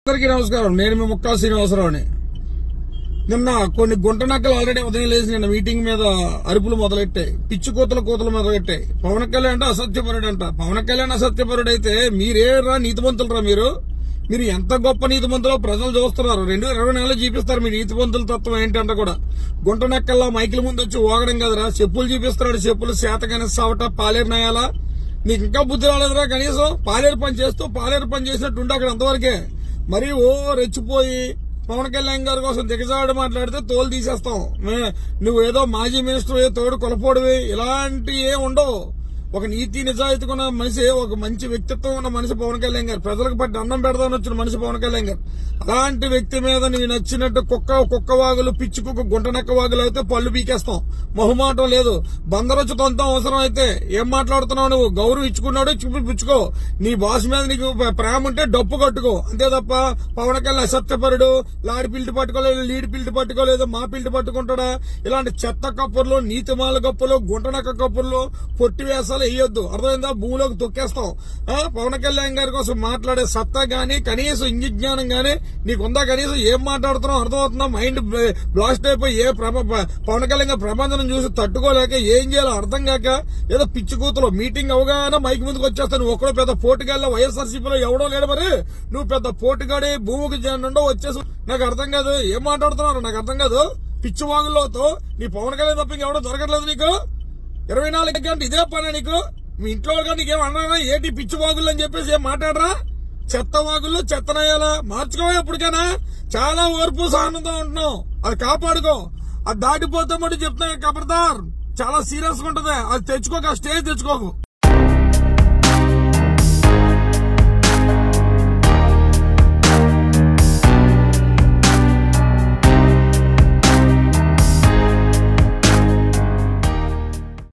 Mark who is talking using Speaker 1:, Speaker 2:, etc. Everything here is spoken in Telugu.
Speaker 1: అందరికీ నమస్కారం. నేను మీ ముక్కా శ్రీనివాసరావుని. నిన్న కొన్ని గుంట నక్కలు ఆల్రెడీ ఉదయం లేచి నిన్న మీటింగ్ మీద అరుపులు మొదలెట్టాయి, పిచ్చి కూతలు మొదలెట్టాయి. పవన్ కళ్యాణ్ అంటే అసత్యపరుడు అంట. పవన్ కళ్యాణ్ అసత్యపరుడు అయితే మీరేరా నీతిమంతులరా? మీరు ఎంత గొప్ప నీతిమంతులో ప్రజలు చూస్తున్నారు. 2024 చూపిస్తారు మీ నీతిమంతుల తత్వం ఏంటంటే కూడా. గుంట నక్కల్లా మైకిల ముందు వచ్చి ఓగడం కదరా, చెప్పులు చూపిస్తున్నాడు. చెప్పులు శాతగానే సావట పాలేరు నయాలా. నీకు ఇంకా బుద్ధి రాలేదురా? కనీసం పాలేరు పని చేసినట్టు ఉంటే అక్కడ అంతవరకే. మరి రెచ్చిపోయి పవన్ కళ్యాణ్ గారి కోసం దిగజాడు మాట్లాడితే తోలు తీసేస్తాం. నువ్వేదో మాజీ మినిస్టర్, తోడు కొలపోడివి, ఇలాంటి ఏం ఉండవు. ఒక నీతి నిజాయితీ ఉన్న మనిషి, ఒక మంచి వ్యక్తిత్వం ఉన్న మనిషి పవన్ కళ్యాణ్ గారు. ప్రజలకు పట్టి అన్నం పెడదామని వచ్చిన మనిషి పవన్ కళ్యాణ్ గారు. అలాంటి వ్యక్తి మీద నీవు నచ్చినట్టు కుక్క వాగులు, పిచ్చి కుక్క, గుంటనక్క వాగులు అయితే పళ్ళు పీకేస్తాం. మొహమాటం లేదు. బందరొచ్చుతంతా అవసరం అయితే. ఏం మాట్లాడుతున్నావు నువ్వు? గౌరవం ఇచ్చుకున్నాడు, పుచ్చుకో. నీ బాస్ మీద నీకు ప్రేమ ఉంటే డప్పు కట్టుకో. అంతే తప్ప పవన్ కళ్యాణ్ అసత్యపరుడు, లాడి పిల్టి పట్టుకోలేదు, లీడ్ పిల్టి పట్టుకోలేదు, మా పిల్టి పట్టుకుంటాడా? ఇలాంటి చెత్త కప్పుర్లు, నీతిమాల కప్పులు, గుంటనక్క కప్పుర్లు, పొట్టి వేసాలు వేయొద్దు. అర్థమైందా? భూమిలోకి తొక్కేస్తాం. పవన్ కళ్యాణ్ గారి కోసం మాట్లాడే సత్తా గానీ, కనీసం ఇంగి జ్ఞానం గానీ నీకుందా? కనీసం ఏం మాట్లాడుతున్నావు అర్థమవుతుందా? మైండ్ బ్లాస్ట్ అయిపోయి పవన్ కళ్యాణ్ గారి ప్రబంధనం చూసి తట్టుకోలేక ఏం చేయాలో అర్థం కాక ఏదో పిచ్చి కూతురు మీటింగ్ అవగానే మైక్ ముందుకు వచ్చేస్తావు. నువ్వు ఒక్కడో పెద్ద పోటుగాళ్ళ వైఎస్ఆర్సీపీలో ఎవడో లేడు. మరి నువ్వు పెద్ద పోటుగాడి భూమికి నుండో వచ్చేసి నాకు అర్థం కాదు. ఏం మాట్లాడుతున్నావు నాకు అర్థం కాదు. పిచ్చి వాగుల్లోతో నీ పవన్ కళ్యాణ్ తప్ప ఎవడో దొరకట్లేదు నీకు. 24 గంటలు ఇదే పని నీకు. మీ ఇంట్లో నీకేం అన్నారా? ఏంటి పిచ్చి వాగులు అని చెప్పేసి ఏం మాట్లాడరా? చెత్త వాగులు, చెత్తనయ్యాలా మార్చుకోవా ఎప్పటికైనా. చాలా ఓర్పు సహనంతో ఉంటున్నావు, అది కాపాడుకో. అది దాటిపోతే మటు చెప్తున్నా ఖబర్దార్, చాలా సీరియస్ గా ఉంటది. అది తెచ్చుకోక, స్టేజ్ తెచ్చుకోకు.